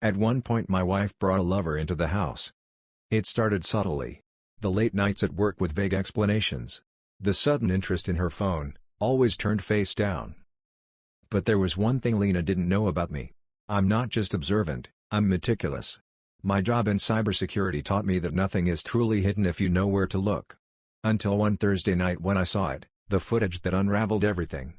At one point my wife brought a lover into the house. It started subtly. The late nights at work with vague explanations. The sudden interest in her phone, always turned face down. But there was one thing Lena didn't know about me. I'm not just observant, I'm meticulous. My job in cybersecurity taught me that nothing is truly hidden if you know where to look. Until one Thursday night when I saw it, the footage that unraveled everything.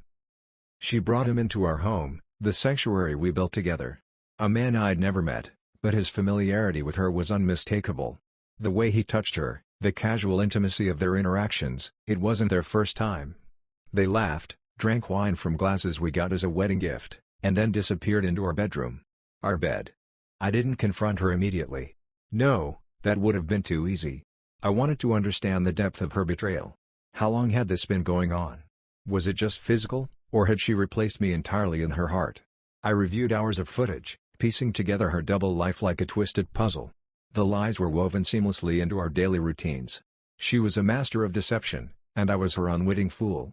She brought him into our home, the sanctuary we built together. A man I'd never met, but his familiarity with her was unmistakable. The way he touched her, the casual intimacy of their interactions, it wasn't their first time. They laughed, drank wine from glasses we got as a wedding gift, and then disappeared into our bedroom. Our bed. I didn't confront her immediately. No, that would have been too easy. I wanted to understand the depth of her betrayal. How long had this been going on? Was it just physical, or had she replaced me entirely in her heart? I reviewed hours of footage, piecing together her double life like a twisted puzzle. The lies were woven seamlessly into our daily routines. She was a master of deception, and I was her unwitting fool.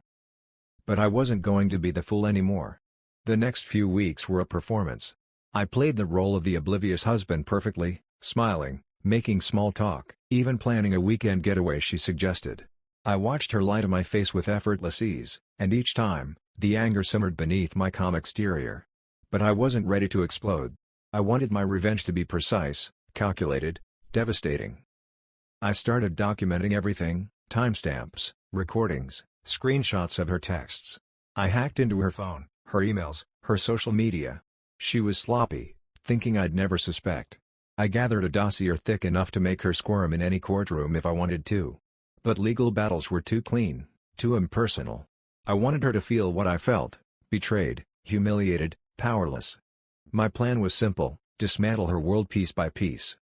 But I wasn't going to be the fool anymore. The next few weeks were a performance. I played the role of the oblivious husband perfectly, smiling, making small talk, even planning a weekend getaway she suggested. I watched her lie to my face with effortless ease, and each time, the anger simmered beneath my calm exterior. But I wasn't ready to explode. I wanted my revenge to be precise, calculated, devastating. I started documenting everything: timestamps, recordings, screenshots of her texts. I hacked into her phone, her emails, her social media. She was sloppy, thinking I'd never suspect. I gathered a dossier thick enough to make her squirm in any courtroom if I wanted to. But legal battles were too clean, too impersonal. I wanted her to feel what I felt: betrayed, humiliated, powerless. My plan was simple: dismantle her world piece by piece.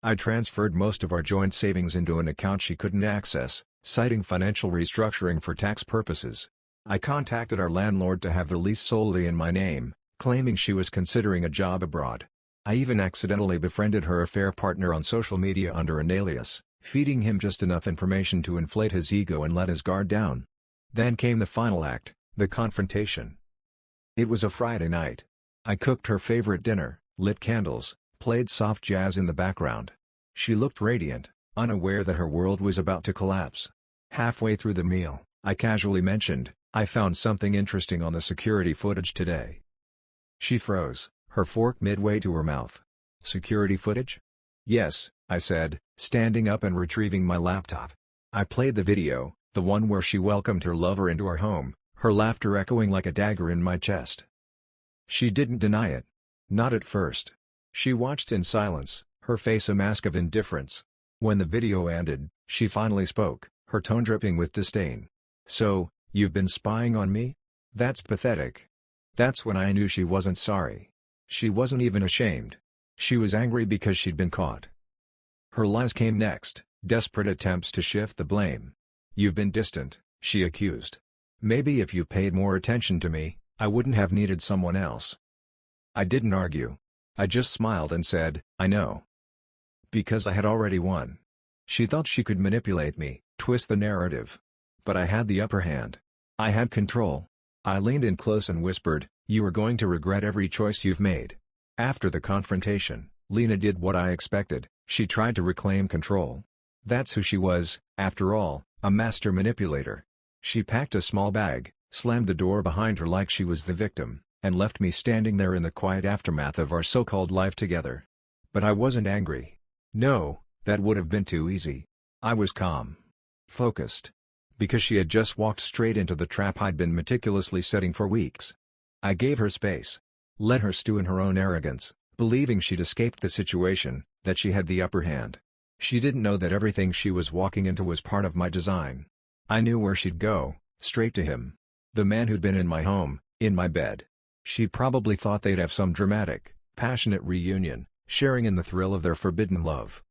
I transferred most of our joint savings into an account she couldn't access, citing financial restructuring for tax purposes. I contacted our landlord to have the lease solely in my name, claiming she was considering a job abroad. I even accidentally befriended her affair partner on social media under an alias, feeding him just enough information to inflate his ego and let his guard down. Then came the final act, the confrontation. It was a Friday night. I cooked her favorite dinner, lit candles, played soft jazz in the background. She looked radiant, unaware that her world was about to collapse. Halfway through the meal, I casually mentioned, "I found something interesting on the security footage today." She froze, her fork midway to her mouth. "Security footage?" "Yes," I said, standing up and retrieving my laptop. I played the video, the one where she welcomed her lover into our home, her laughter echoing like a dagger in my chest. She didn't deny it. Not at first. She watched in silence, her face a mask of indifference. When the video ended, she finally spoke, her tone dripping with disdain. "So, you've been spying on me? That's pathetic." That's when I knew she wasn't sorry. She wasn't even ashamed. She was angry because she'd been caught. Her lies came next, desperate attempts to shift the blame. "You've been distant," she accused. "Maybe if you paid more attention to me, I wouldn't have needed someone else." I didn't argue. I just smiled and said, "I know." Because I had already won. She thought she could manipulate me, twist the narrative. But I had the upper hand. I had control. I leaned in close and whispered, "You are going to regret every choice you've made." After the confrontation, Lena did what I expected: she tried to reclaim control. That's who she was, after all, a master manipulator. She packed a small bag, slammed the door behind her like she was the victim, and left me standing there in the quiet aftermath of our so-called life together. But I wasn't angry. No, that would have been too easy. I was calm. Focused. Because she had just walked straight into the trap I'd been meticulously setting for weeks. I gave her space. Let her stew in her own arrogance, believing she'd escaped the situation, that she had the upper hand. She didn't know that everything she was walking into was part of my design. I knew where she'd go: straight to him. The man who'd been in my home, in my bed. She probably thought they'd have some dramatic, passionate reunion, sharing in the thrill of their forbidden love.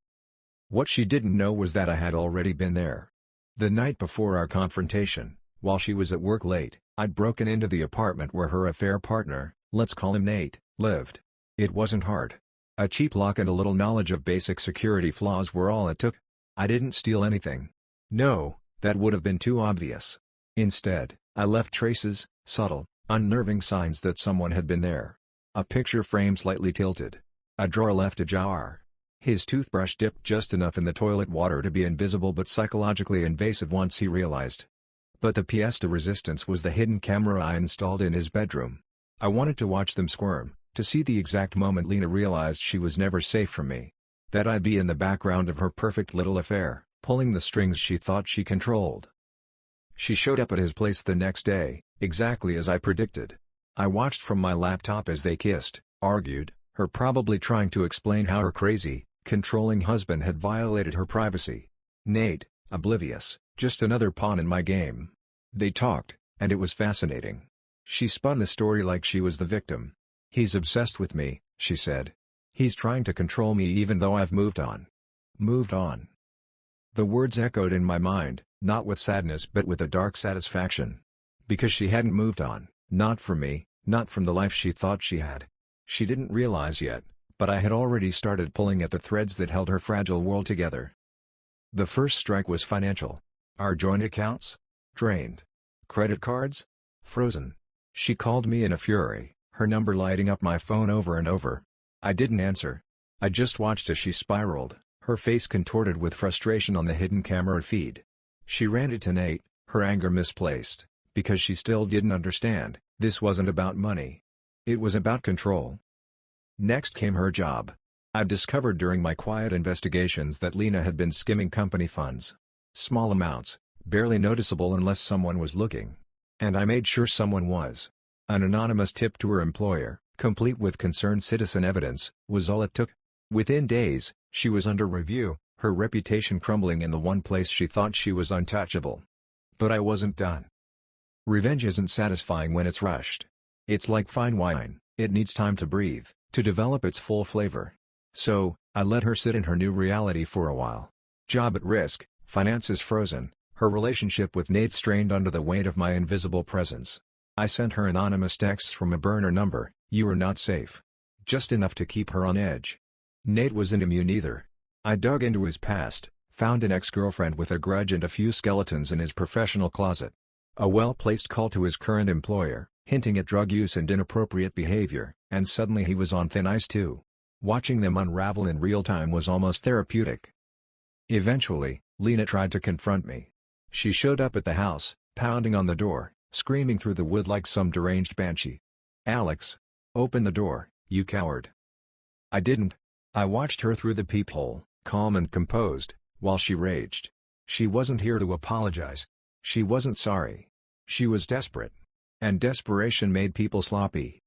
What she didn't know was that I had already been there. The night before our confrontation, while she was at work late, I'd broken into the apartment where her affair partner, let's call him Nate, lived. It wasn't hard. A cheap lock and a little knowledge of basic security flaws were all it took. I didn't steal anything. No, that would have been too obvious. Instead, I left traces, subtle, unnerving signs that someone had been there. A picture frame slightly tilted. A drawer left ajar. His toothbrush dipped just enough in the toilet water to be invisible but psychologically invasive once he realized. But the pièce de resistance was the hidden camera I installed in his bedroom. I wanted to watch them squirm, to see the exact moment Lena realized she was never safe from me. That I'd be in the background of her perfect little affair, pulling the strings she thought she controlled. She showed up at his place the next day, exactly as I predicted. I watched from my laptop as they kissed, argued, her probably trying to explain how her crazy, controlling husband had violated her privacy. Nate, oblivious, just another pawn in my game. They talked, and it was fascinating. She spun the story like she was the victim. "He's obsessed with me," she said. "He's trying to control me even though I've moved on." Moved on. The words echoed in my mind, not with sadness but with a dark satisfaction. Because she hadn't moved on, not from me, not from the life she thought she had. She didn't realize yet, but I had already started pulling at the threads that held her fragile world together. The first strike was financial. Our joint accounts? Drained. Credit cards? Frozen. She called me in a fury, her number lighting up my phone over and over. I didn't answer. I just watched as she spiraled, her face contorted with frustration on the hidden camera feed. She ranted to Nate, her anger misplaced, because she still didn't understand, this wasn't about money. It was about control. Next came her job. I'd discovered during my quiet investigations that Lena had been skimming company funds. Small amounts, barely noticeable unless someone was looking. And I made sure someone was. An anonymous tip to her employer, complete with concerned citizen evidence, was all it took. Within days, she was under review, her reputation crumbling in the one place she thought she was untouchable. But I wasn't done. Revenge isn't satisfying when it's rushed. It's like fine wine, it needs time to breathe, to develop its full flavor. So, I let her sit in her new reality for a while. Job at risk, finances frozen, her relationship with Nate strained under the weight of my invisible presence. I sent her anonymous texts from a burner number, "You are not safe." Just enough to keep her on edge. Nate wasn't immune either. I dug into his past, found an ex-girlfriend with a grudge and a few skeletons in his professional closet. A well-placed call to his current employer, hinting at drug use and inappropriate behavior, and suddenly he was on thin ice too. Watching them unravel in real time was almost therapeutic. Eventually, Lena tried to confront me. She showed up at the house, pounding on the door, screaming through the wood like some deranged banshee. "Alex! Open the door, you coward!" I didn't. I watched her through the peephole, calm and composed, while she raged. She wasn't here to apologize. She wasn't sorry. She was desperate. And desperation made people sloppy.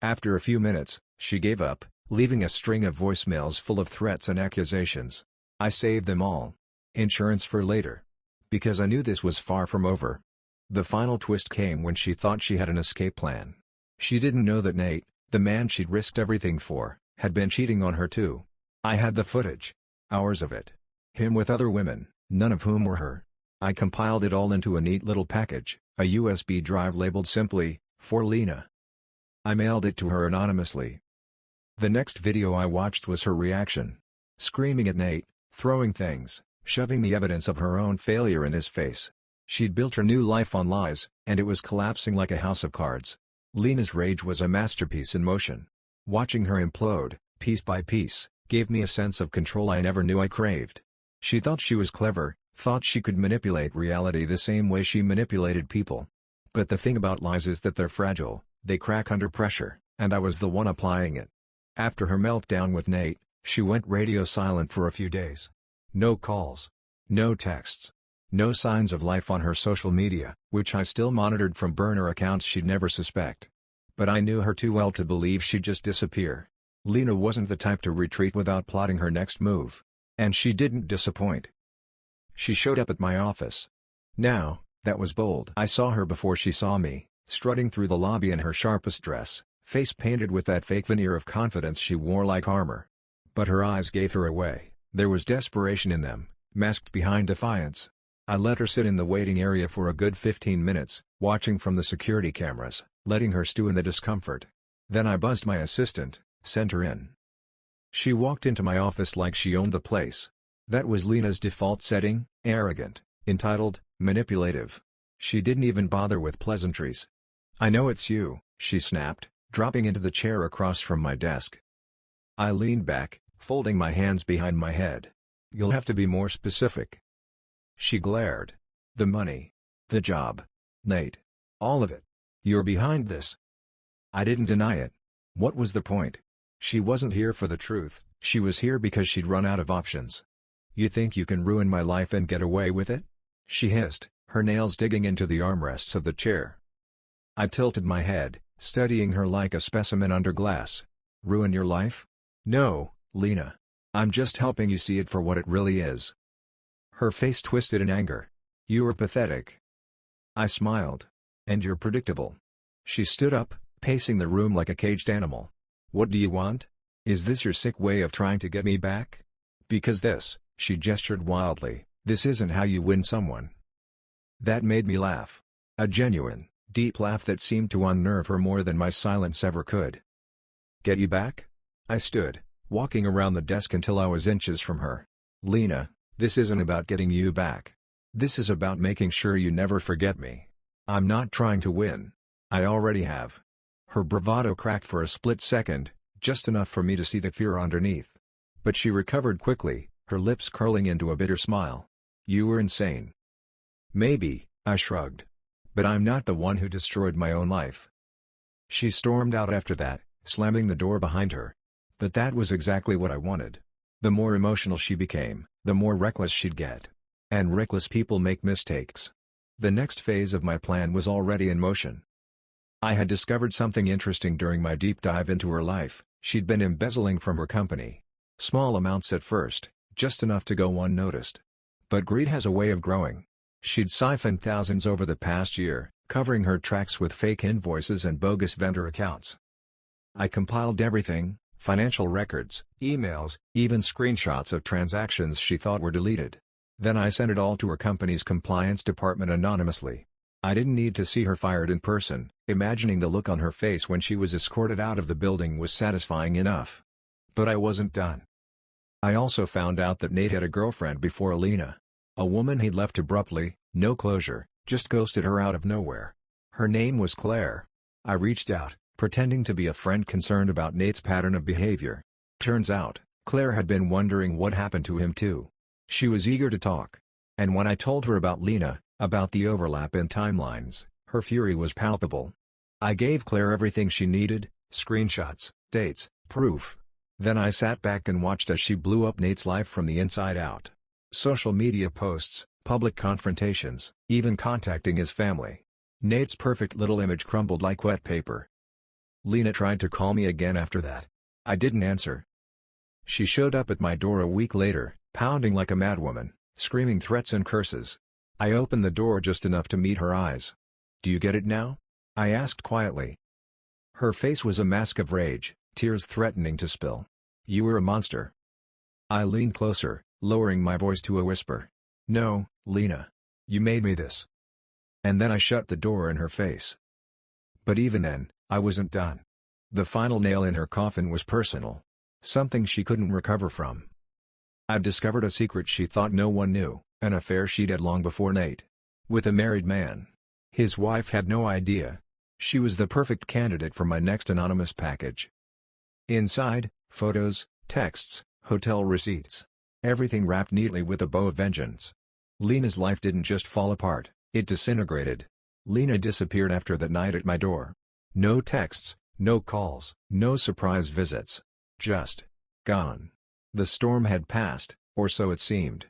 After a few minutes, she gave up, leaving a string of voicemails full of threats and accusations. I saved them all. Insurance for later. Because I knew this was far from over. The final twist came when she thought she had an escape plan. She didn't know that Nate, the man she'd risked everything for, had been cheating on her too. I had the footage. Hours of it. Him with other women, none of whom were her. I compiled it all into a neat little package, a USB drive labeled simply, "For Lena." I mailed it to her anonymously. The next video I watched was her reaction. Screaming at Nate, throwing things, shoving the evidence of her own failure in his face. She'd built her new life on lies, and it was collapsing like a house of cards. Lena's rage was a masterpiece in motion. Watching her implode, piece by piece, gave me a sense of control I never knew I craved. She thought she was clever, thought she could manipulate reality the same way she manipulated people. But the thing about lies is that they're fragile, they crack under pressure, and I was the one applying it. After her meltdown with Nate, she went radio silent for a few days. No calls. No texts. No signs of life on her social media, which I still monitored from burner accounts she'd never suspect. But I knew her too well to believe she'd just disappear. Lena wasn't the type to retreat without plotting her next move. And she didn't disappoint. She showed up at my office. Now, that was bold. I saw her before she saw me, strutting through the lobby in her sharpest dress, face painted with that fake veneer of confidence she wore like armor. But her eyes gave her away. There was desperation in them, masked behind defiance. I let her sit in the waiting area for a good 15 minutes, watching from the security cameras, letting her stew in the discomfort. Then I buzzed my assistant, sent her in. She walked into my office like she owned the place. That was Lena's default setting, arrogant, entitled, manipulative. She didn't even bother with pleasantries. "I know it's you," she snapped, dropping into the chair across from my desk. I leaned back, folding my hands behind my head. "You'll have to be more specific." She glared. "The money. The job. Nate. All of it. You're behind this." I didn't deny it. What was the point? She wasn't here for the truth, she was here because she'd run out of options. "You think you can ruin my life and get away with it?" she hissed, her nails digging into the armrests of the chair. I tilted my head, studying her like a specimen under glass. "Ruin your life? No, Lena. I'm just helping you see it for what it really is." Her face twisted in anger. "You are pathetic." I smiled. "And you're predictable." She stood up, pacing the room like a caged animal. "What do you want? Is this your sick way of trying to get me back? Because this," she gestured wildly, "this isn't how you win someone." That made me laugh. A genuine, deep laugh that seemed to unnerve her more than my silence ever could. "Get you back?" I stood, walking around the desk until I was inches from her. "Lena, this isn't about getting you back. This is about making sure you never forget me. I'm not trying to win. I already have." Her bravado cracked for a split second, just enough for me to see the fear underneath. But she recovered quickly, her lips curling into a bitter smile. "You were insane." "Maybe," I shrugged. "But I'm not the one who destroyed my own life." She stormed out after that, slamming the door behind her. But that was exactly what I wanted. The more emotional she became, the more reckless she'd get. And reckless people make mistakes. The next phase of my plan was already in motion. I had discovered something interesting during my deep dive into her life. She'd been embezzling from her company. Small amounts at first, just enough to go unnoticed. But greed has a way of growing. She'd siphoned thousands over the past year, covering her tracks with fake invoices and bogus vendor accounts. I compiled everything: financial records, emails, even screenshots of transactions she thought were deleted. Then I sent it all to her company's compliance department anonymously. I didn't need to see her fired in person. Imagining the look on her face when she was escorted out of the building was satisfying enough. But I wasn't done. I also found out that Nate had a girlfriend before Lena. A woman he'd left abruptly, no closure, just ghosted her out of nowhere. Her name was Claire. I reached out, pretending to be a friend concerned about Nate's pattern of behavior. Turns out, Claire had been wondering what happened to him too. She was eager to talk. And when I told her about Lena, about the overlap in timelines, her fury was palpable. I gave Claire everything she needed: screenshots, dates, proof. Then I sat back and watched as she blew up Nate's life from the inside out. Social media posts, public confrontations, even contacting his family. Nate's perfect little image crumbled like wet paper. Lena tried to call me again after that. I didn't answer. She showed up at my door a week later, pounding like a madwoman, screaming threats and curses. I opened the door just enough to meet her eyes. "Do you get it now?" I asked quietly. Her face was a mask of rage, tears threatening to spill. "You were a monster." I leaned closer, lowering my voice to a whisper. "No, Lena. You made me this." And then I shut the door in her face. But even then, I wasn't done. The final nail in her coffin was personal. Something she couldn't recover from. I'd discovered a secret she thought no one knew, an affair she'd had long before Nate. With a married man. His wife had no idea. She was the perfect candidate for my next anonymous package. Inside, photos, texts, hotel receipts. Everything wrapped neatly with a bow of vengeance. Lena's life didn't just fall apart, it disintegrated. Lena disappeared after that night at my door. No texts, no calls, no surprise visits. Just gone. The storm had passed, or so it seemed.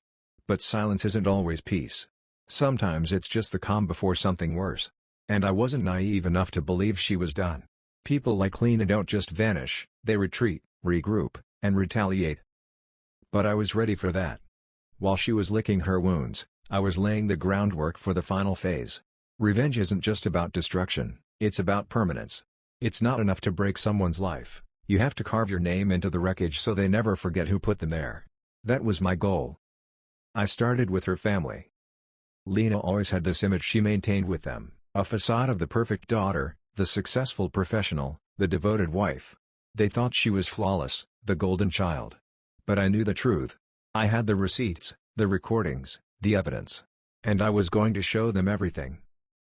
But silence isn't always peace. Sometimes it's just the calm before something worse. And I wasn't naive enough to believe she was done. People like Lena don't just vanish, they retreat, regroup, and retaliate. But I was ready for that. While she was licking her wounds, I was laying the groundwork for the final phase. Revenge isn't just about destruction, it's about permanence. It's not enough to break someone's life, you have to carve your name into the wreckage so they never forget who put them there. That was my goal. I started with her family. Lena always had this image she maintained with them, a facade of the perfect daughter, the successful professional, the devoted wife. They thought she was flawless, the golden child. But I knew the truth. I had the receipts, the recordings, the evidence. And I was going to show them everything.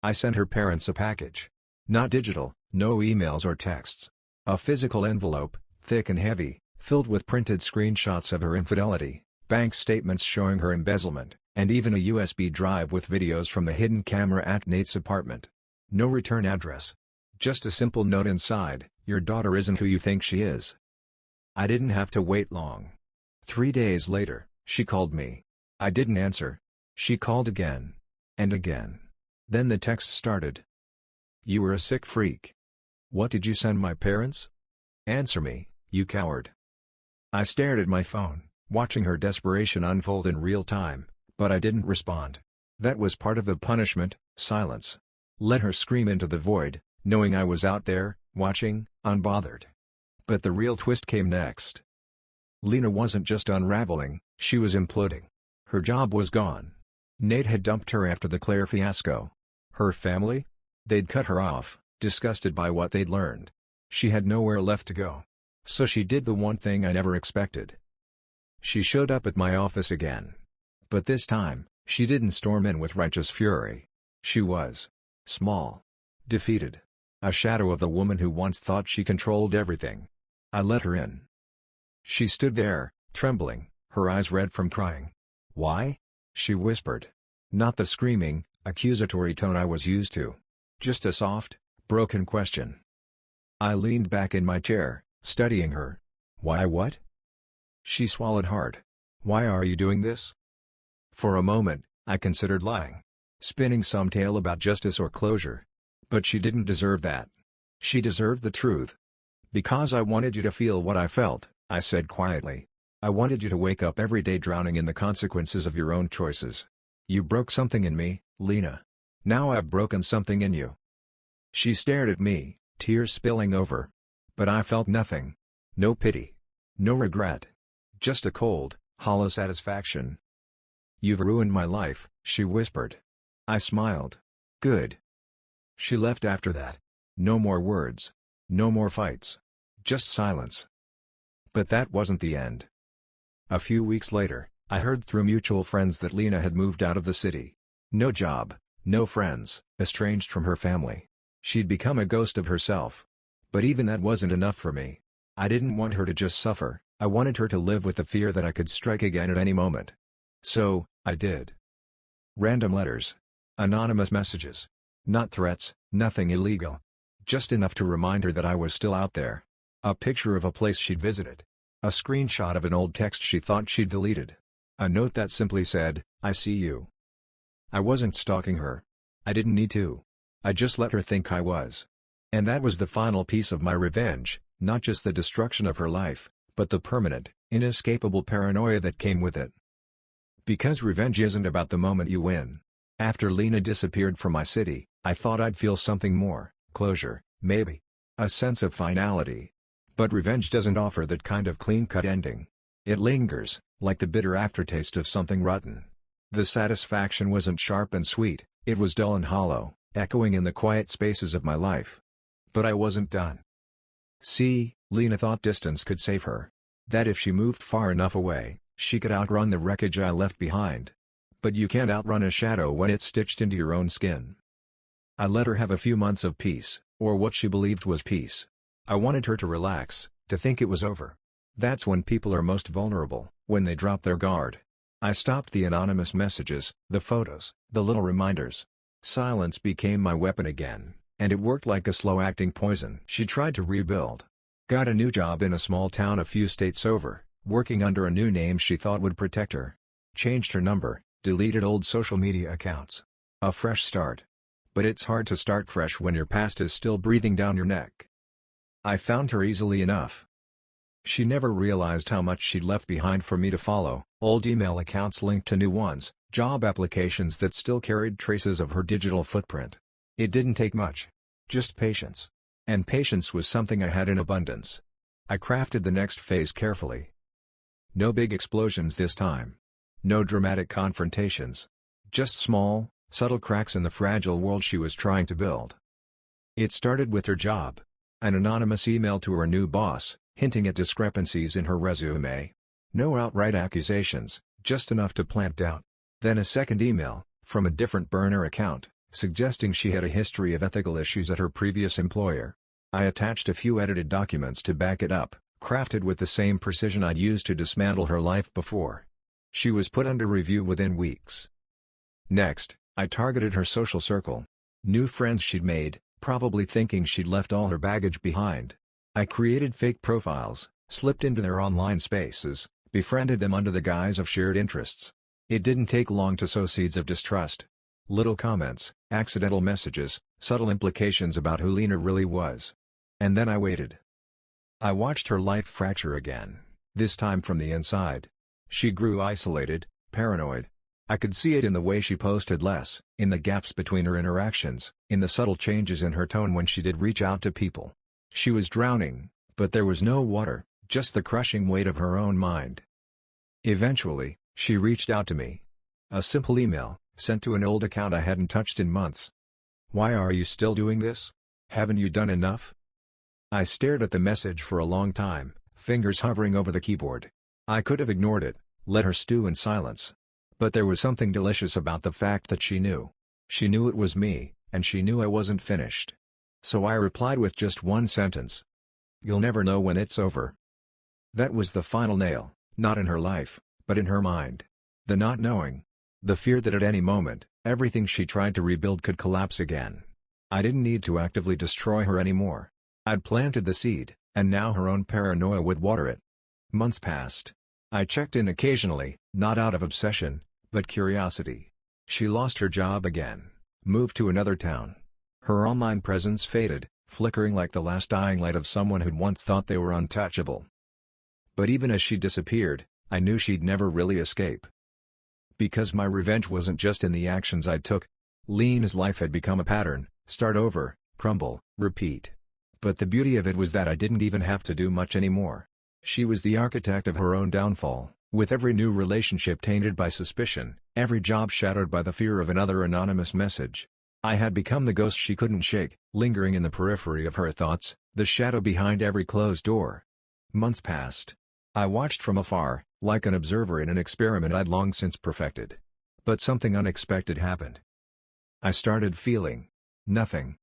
I sent her parents a package. Not digital, no emails or texts. A physical envelope, thick and heavy, filled with printed screenshots of her infidelity, bank statements showing her embezzlement, and even a USB drive with videos from the hidden camera at Nate's apartment. No return address. Just a simple note inside, "Your daughter isn't who you think she is." I didn't have to wait long. 3 days later, she called me. I didn't answer. She called again. And again. Then the text started. "You were a sick freak. What did you send my parents? Answer me, you coward." I stared at my phone, watching her desperation unfold in real time, but I didn't respond. That was part of the punishment, silence. Let her scream into the void, knowing I was out there, watching, unbothered. But the real twist came next. Lena wasn't just unraveling, she was imploding. Her job was gone. Nate had dumped her after the Claire fiasco. Her family? They'd cut her off, disgusted by what they'd learned. She had nowhere left to go. So she did the one thing I never expected. She showed up at my office again. But this time, she didn't storm in with righteous fury. She was small. Defeated. A shadow of the woman who once thought she controlled everything. I let her in. She stood there, trembling, her eyes red from crying. "Why?" she whispered. Not the screaming, accusatory tone I was used to. Just a soft, broken question. I leaned back in my chair, studying her. "Why what?" She swallowed hard. "Why are you doing this?" For a moment, I considered lying. Spinning some tale about justice or closure. But she didn't deserve that. She deserved the truth. "Because I wanted you to feel what I felt," I said quietly. "I wanted you to wake up every day drowning in the consequences of your own choices. You broke something in me, Lena. Now I've broken something in you." She stared at me, tears spilling over. But I felt nothing. No pity. No regret. Just a cold, hollow satisfaction. "You've ruined my life," she whispered. I smiled. "Good." She left after that. No more words. No more fights. Just silence. But that wasn't the end. A few weeks later, I heard through mutual friends that Lena had moved out of the city. No job, no friends, estranged from her family. She'd become a ghost of herself. But even that wasn't enough for me. I didn't want her to just suffer, I wanted her to live with the fear that I could strike again at any moment. So, I did. Random letters. Anonymous messages. Not threats, nothing illegal. Just enough to remind her that I was still out there. A picture of a place she'd visited. A screenshot of an old text she thought she'd deleted. A note that simply said, "I see you." I wasn't stalking her. I didn't need to. I just let her think I was. And that was the final piece of my revenge, not just the destruction of her life, but the permanent, inescapable paranoia that came with it. Because revenge isn't about the moment you win. After Lena disappeared from my city, I thought I'd feel something more, closure, maybe. A sense of finality. But revenge doesn't offer that kind of clean-cut ending. It lingers, like the bitter aftertaste of something rotten. The satisfaction wasn't sharp and sweet, it was dull and hollow, echoing in the quiet spaces of my life. But I wasn't done. See, Lena thought distance could save her. That if she moved far enough away, she could outrun the wreckage I left behind. But you can't outrun a shadow when it's stitched into your own skin. I let her have a few months of peace, or what she believed was peace. I wanted her to relax, to think it was over. That's when people are most vulnerable, when they drop their guard. I stopped the anonymous messages, the photos, the little reminders. Silence became my weapon again, and it worked like a slow-acting poison. She tried to rebuild. Got a new job in a small town a few states over, working under a new name she thought would protect her. Changed her number, deleted old social media accounts. A fresh start. But it's hard to start fresh when your past is still breathing down your neck. I found her easily enough. She never realized how much she'd left behind for me to follow, old email accounts linked to new ones, job applications that still carried traces of her digital footprint. It didn't take much. Just patience. And patience was something I had in abundance. I crafted the next phase carefully. No big explosions this time. No dramatic confrontations. Just small, subtle cracks in the fragile world she was trying to build. It started with her job. An anonymous email to her new boss, hinting at discrepancies in her resume. No outright accusations, just enough to plant doubt. Then a second email, from a different burner account, suggesting she had a history of ethical issues at her previous employer. I attached a few edited documents to back it up, crafted with the same precision I'd used to dismantle her life before. She was put under review within weeks. Next, I targeted her social circle. New friends she'd made, probably thinking she'd left all her baggage behind. I created fake profiles, slipped into their online spaces, befriended them under the guise of shared interests. It didn't take long to sow seeds of distrust. Little comments, accidental messages, subtle implications about who Lena really was. And then I waited. I watched her life fracture again, this time from the inside. She grew isolated, paranoid. I could see it in the way she posted less, in the gaps between her interactions, in the subtle changes in her tone when she did reach out to people. She was drowning, but there was no water, just the crushing weight of her own mind. Eventually, she reached out to me. A simple email, sent to an old account I hadn't touched in months. "Why are you still doing this? Haven't you done enough?" I stared at the message for a long time, fingers hovering over the keyboard. I could have ignored it, let her stew in silence. But there was something delicious about the fact that she knew. She knew it was me, and she knew I wasn't finished. So I replied with just one sentence. "You'll never know when it's over." That was the final nail, not in her life, but in her mind. The not knowing. The fear that at any moment, everything she tried to rebuild could collapse again. I didn't need to actively destroy her anymore. I'd planted the seed, and now her own paranoia would water it. Months passed. I checked in occasionally, not out of obsession, but curiosity. She lost her job again, moved to another town. Her online presence faded, flickering like the last dying light of someone who'd once thought they were untouchable. But even as she disappeared, I knew she'd never really escape. Because my revenge wasn't just in the actions I took. Lena's life had become a pattern: start over, crumble, repeat. But the beauty of it was that I didn't even have to do much anymore. She was the architect of her own downfall, with every new relationship tainted by suspicion, every job shadowed by the fear of another anonymous message. I had become the ghost she couldn't shake, lingering in the periphery of her thoughts, the shadow behind every closed door. Months passed. I watched from afar, like an observer in an experiment I'd long since perfected. But something unexpected happened. I started feeling nothing.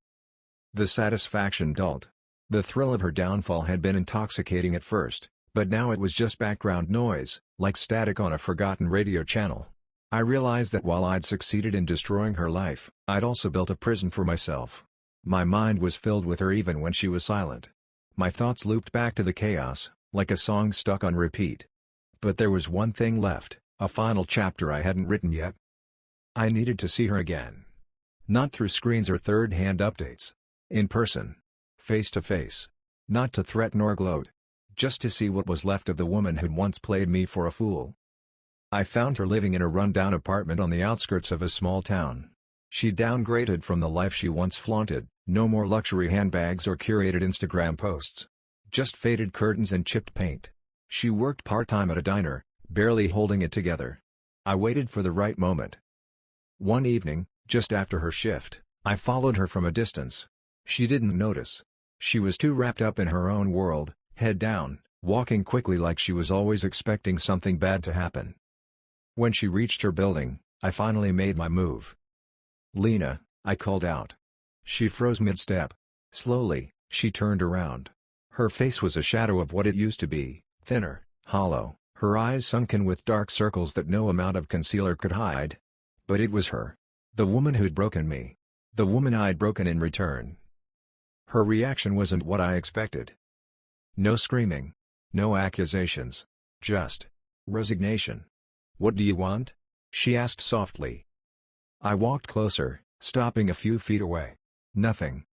The satisfaction dulled. The thrill of her downfall had been intoxicating at first, but now it was just background noise, like static on a forgotten radio channel. I realized that while I'd succeeded in destroying her life, I'd also built a prison for myself. My mind was filled with her even when she was silent. My thoughts looped back to the chaos, like a song stuck on repeat. But there was one thing left, a final chapter I hadn't written yet. I needed to see her again. Not through screens or third-hand updates. In person. Face to face. Not to threaten or gloat. Just to see what was left of the woman who'd once played me for a fool. I found her living in a run-down apartment on the outskirts of a small town. She downgraded from the life she once flaunted, no more luxury handbags or curated Instagram posts. Just faded curtains and chipped paint. She worked part-time at a diner, barely holding it together. I waited for the right moment. One evening, just after her shift, I followed her from a distance. She didn't notice. She was too wrapped up in her own world, head down, walking quickly like she was always expecting something bad to happen. When she reached her building, I finally made my move. "Lena," I called out. She froze mid-step. Slowly, she turned around. Her face was a shadow of what it used to be, thinner, hollow, her eyes sunken with dark circles that no amount of concealer could hide. But it was her. The woman who'd broken me. The woman I'd broken in return. Her reaction wasn't what I expected. No screaming. No accusations. Just resignation. "What do you want?" she asked softly. I walked closer, stopping a few feet away. "Nothing."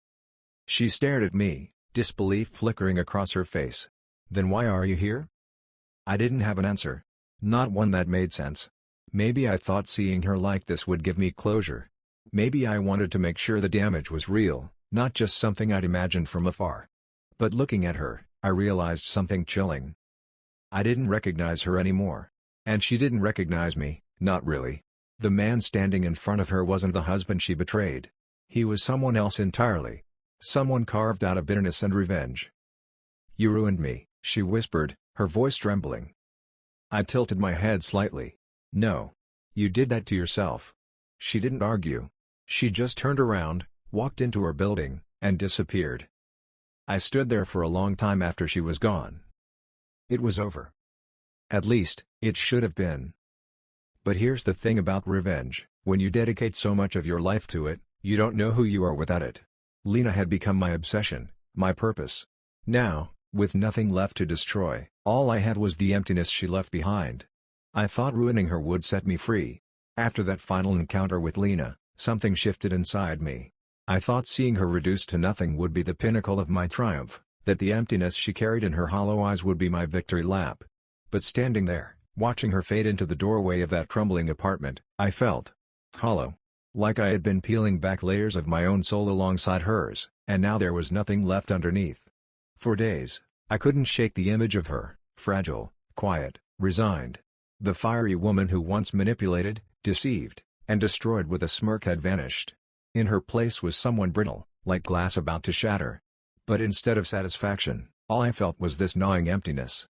She stared at me, disbelief flickering across her face. "Then why are you here?" I didn't have an answer. Not one that made sense. Maybe I thought seeing her like this would give me closure. Maybe I wanted to make sure the damage was real, not just something I'd imagined from afar. But looking at her, I realized something chilling. I didn't recognize her anymore. And she didn't recognize me, not really. The man standing in front of her wasn't the husband she betrayed. He was someone else entirely. Someone carved out of bitterness and revenge. "You ruined me," she whispered, her voice trembling. I tilted my head slightly. "No. You did that to yourself." She didn't argue. She just turned around, walked into her building, and disappeared. I stood there for a long time after she was gone. It was over. At least, it should have been. But here's the thing about revenge: when you dedicate so much of your life to it, you don't know who you are without it. Lena had become my obsession, my purpose. Now, with nothing left to destroy, all I had was the emptiness she left behind. I thought ruining her would set me free. After that final encounter with Lena, something shifted inside me. I thought seeing her reduced to nothing would be the pinnacle of my triumph, that the emptiness she carried in her hollow eyes would be my victory lap. But standing there, watching her fade into the doorway of that crumbling apartment, I felt hollow. Like I had been peeling back layers of my own soul alongside hers, and now there was nothing left underneath. For days, I couldn't shake the image of her, fragile, quiet, resigned. The fiery woman who once manipulated, deceived, and destroyed with a smirk had vanished. In her place was someone brittle, like glass about to shatter. But instead of satisfaction, all I felt was this gnawing emptiness.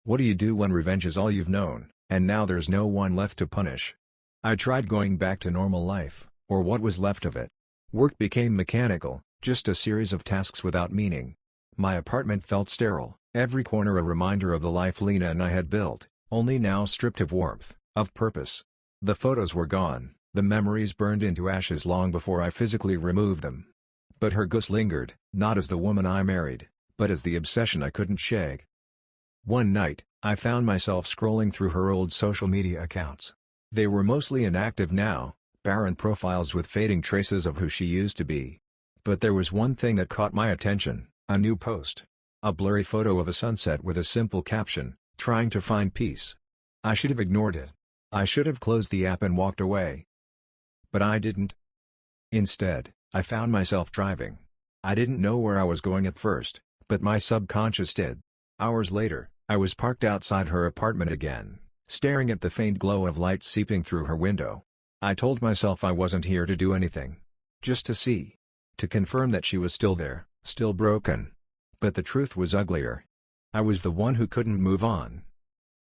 What do you do when revenge is all you've known, and now there's no one left to punish? I tried going back to normal life, or what was left of it. Work became mechanical, just a series of tasks without meaning. My apartment felt sterile, every corner a reminder of the life Lena and I had built, only now stripped of warmth, of purpose. The photos were gone, the memories burned into ashes long before I physically removed them. But her ghost lingered, not as the woman I married, but as the obsession I couldn't shake. One night, I found myself scrolling through her old social media accounts. They were mostly inactive now, barren profiles with fading traces of who she used to be. But there was one thing that caught my attention, a new post. A blurry photo of a sunset with a simple caption, "Trying to find peace." I should have ignored it. I should have closed the app and walked away. But I didn't. Instead, I found myself driving. I didn't know where I was going at first, but my subconscious did. Hours later, I was parked outside her apartment again, staring at the faint glow of light seeping through her window. I told myself I wasn't here to do anything. Just to see. To confirm that she was still there, still broken. But the truth was uglier. I was the one who couldn't move on.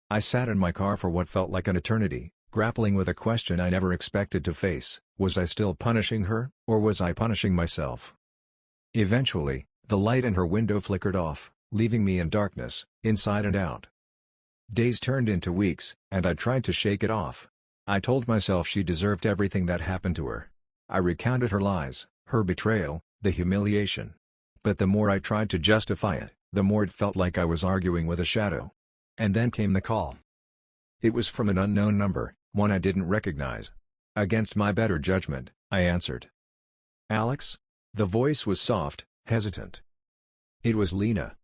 I sat in my car for what felt like an eternity, grappling with a question I never expected to face: was I still punishing her, or was I punishing myself? Eventually, the light in her window flickered off, leaving me in darkness, inside and out. Days turned into weeks, and I tried to shake it off. I told myself she deserved everything that happened to her. I recounted her lies, her betrayal, the humiliation. But the more I tried to justify it, the more it felt like I was arguing with a shadow. And then came the call. It was from an unknown number, one I didn't recognize. Against my better judgment, I answered. "Alex?" The voice was soft, hesitant. It was Lena.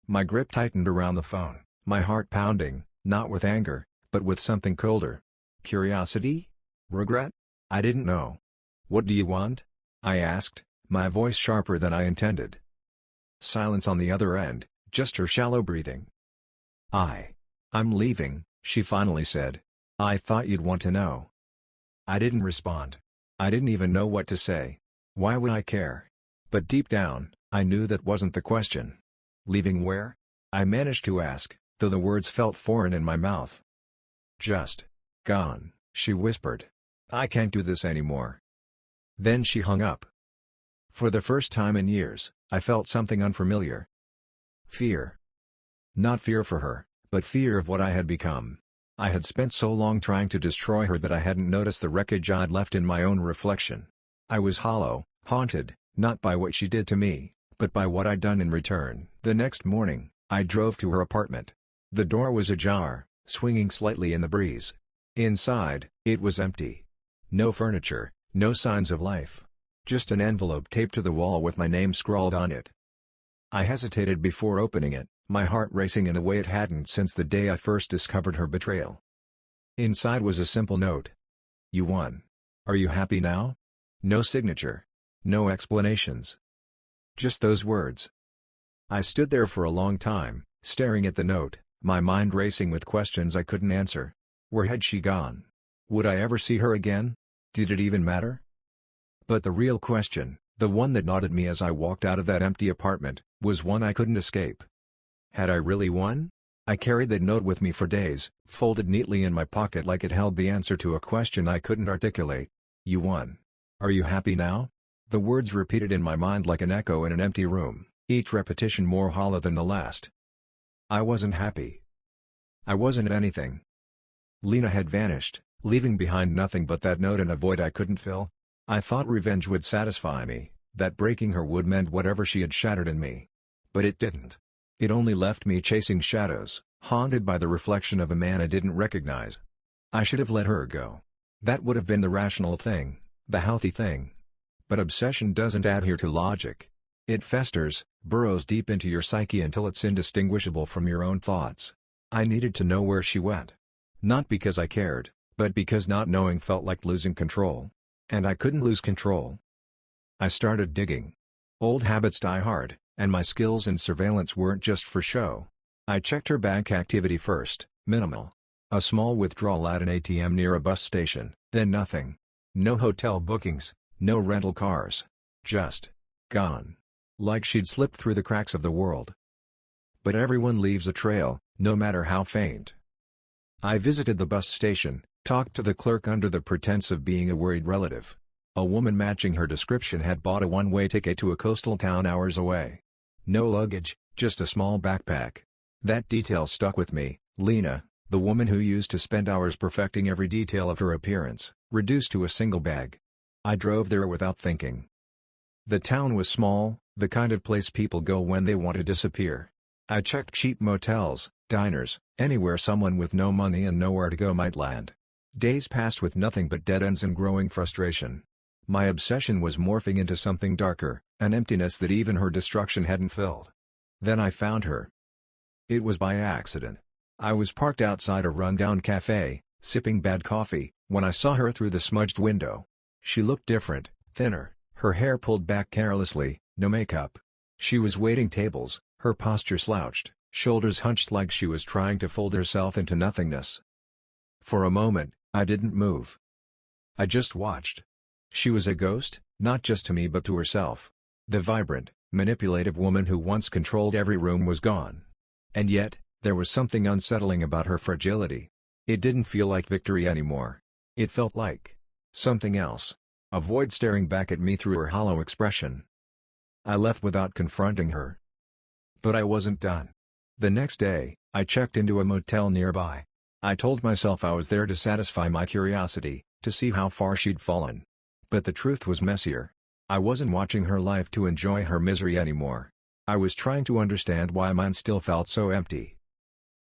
My grip tightened around the phone, my heart pounding, not with anger, but with something colder. Curiosity? Regret? I didn't know. "What do you want?" I asked, my voice sharper than I intended. Silence on the other end, just her shallow breathing. I'm leaving," she finally said. "I thought you'd want to know." I didn't respond. I didn't even know what to say. Why would I care? But deep down, I knew that wasn't the question. "Leaving where?" I managed to ask, though the words felt foreign in my mouth. "Just gone," she whispered. "I can't do this anymore." Then she hung up. For the first time in years, I felt something unfamiliar. Fear. Not fear for her, but fear of what I had become. I had spent so long trying to destroy her that I hadn't noticed the wreckage I'd left in my own reflection. I was hollow, haunted, not by what she did to me, but by what I'd done in return. The next morning, I drove to her apartment. The door was ajar, swinging slightly in the breeze. Inside, it was empty. No furniture, no signs of life. Just an envelope taped to the wall with my name scrawled on it. I hesitated before opening it, my heart racing in a way it hadn't since the day I first discovered her betrayal. Inside was a simple note. "You won. Are you happy now?" No signature. No explanations. Just those words. I stood there for a long time, staring at the note, my mind racing with questions I couldn't answer. Where had she gone? Would I ever see her again? Did it even matter? But the real question, the one that gnawed at me as I walked out of that empty apartment, was one I couldn't escape. Had I really won? I carried that note with me for days, folded neatly in my pocket like it held the answer to a question I couldn't articulate. "You won. Are you happy now?" The words repeated in my mind like an echo in an empty room, each repetition more hollow than the last. I wasn't happy. I wasn't anything. Lena had vanished, leaving behind nothing but that note and a void I couldn't fill. I thought revenge would satisfy me, that breaking her would mend whatever she had shattered in me. But it didn't. It only left me chasing shadows, haunted by the reflection of a man I didn't recognize. I should have let her go. That would have been the rational thing, the healthy thing. But obsession doesn't adhere to logic. It festers, burrows deep into your psyche until it's indistinguishable from your own thoughts. I needed to know where she went. Not because I cared, but because not knowing felt like losing control. And I couldn't lose control. I started digging. Old habits die hard, and my skills in surveillance weren't just for show. I checked her bank activity first, minimal. A small withdrawal at an ATM near a bus station, then nothing. No hotel bookings, no rental cars. Just gone. Like she'd slipped through the cracks of the world. But everyone leaves a trail, no matter how faint. I visited the bus station, talked to the clerk under the pretense of being a worried relative. A woman matching her description had bought a one-way ticket to a coastal town hours away. No luggage, just a small backpack. That detail stuck with me. Lena, the woman who used to spend hours perfecting every detail of her appearance, reduced to a single bag. I drove there without thinking. The town was small, the kind of place people go when they want to disappear. I checked cheap motels, diners, anywhere someone with no money and nowhere to go might land. Days passed with nothing but dead ends and growing frustration. My obsession was morphing into something darker, an emptiness that even her destruction hadn't filled. Then I found her. It was by accident. I was parked outside a rundown cafe, sipping bad coffee, when I saw her through the smudged window. She looked different, thinner, her hair pulled back carelessly, no makeup. She was waiting tables, her posture slouched, shoulders hunched like she was trying to fold herself into nothingness. For a moment, I didn't move. I just watched. She was a ghost, not just to me but to herself. The vibrant, manipulative woman who once controlled every room was gone. And yet, there was something unsettling about her fragility. It didn't feel like victory anymore. It felt like something else. A void staring back at me through her hollow expression. I left without confronting her. But I wasn't done. The next day, I checked into a motel nearby. I told myself I was there to satisfy my curiosity, to see how far she'd fallen. But the truth was messier. I wasn't watching her life to enjoy her misery anymore. I was trying to understand why mine still felt so empty.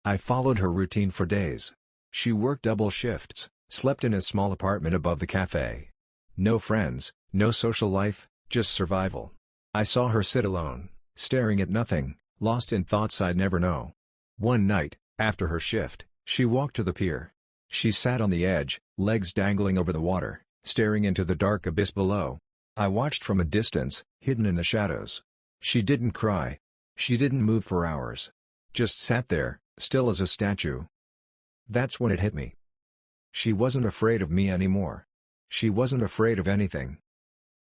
I followed her routine for days. She worked double shifts, slept in a small apartment above the cafe. No friends, no social life, just survival. I saw her sit alone, staring at nothing, lost in thoughts I'd never know. One night, after her shift, she walked to the pier. She sat on the edge, legs dangling over the water, staring into the dark abyss below. I watched from a distance, hidden in the shadows. She didn't cry. She didn't move for hours. Just sat there, still as a statue. That's when it hit me. She wasn't afraid of me anymore. She wasn't afraid of anything.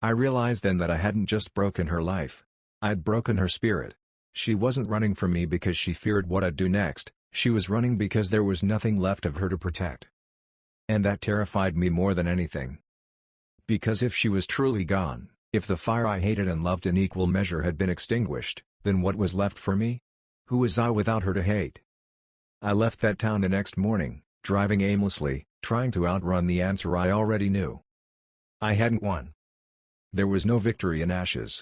I realized then that I hadn't just broken her life. I'd broken her spirit. She wasn't running from me because she feared what I'd do next, she was running because there was nothing left of her to protect. And that terrified me more than anything. Because if she was truly gone, if the fire I hated and loved in equal measure had been extinguished, then what was left for me? Who was I without her to hate? I left that town the next morning, driving aimlessly, trying to outrun the answer I already knew. I hadn't won. There was no victory in ashes.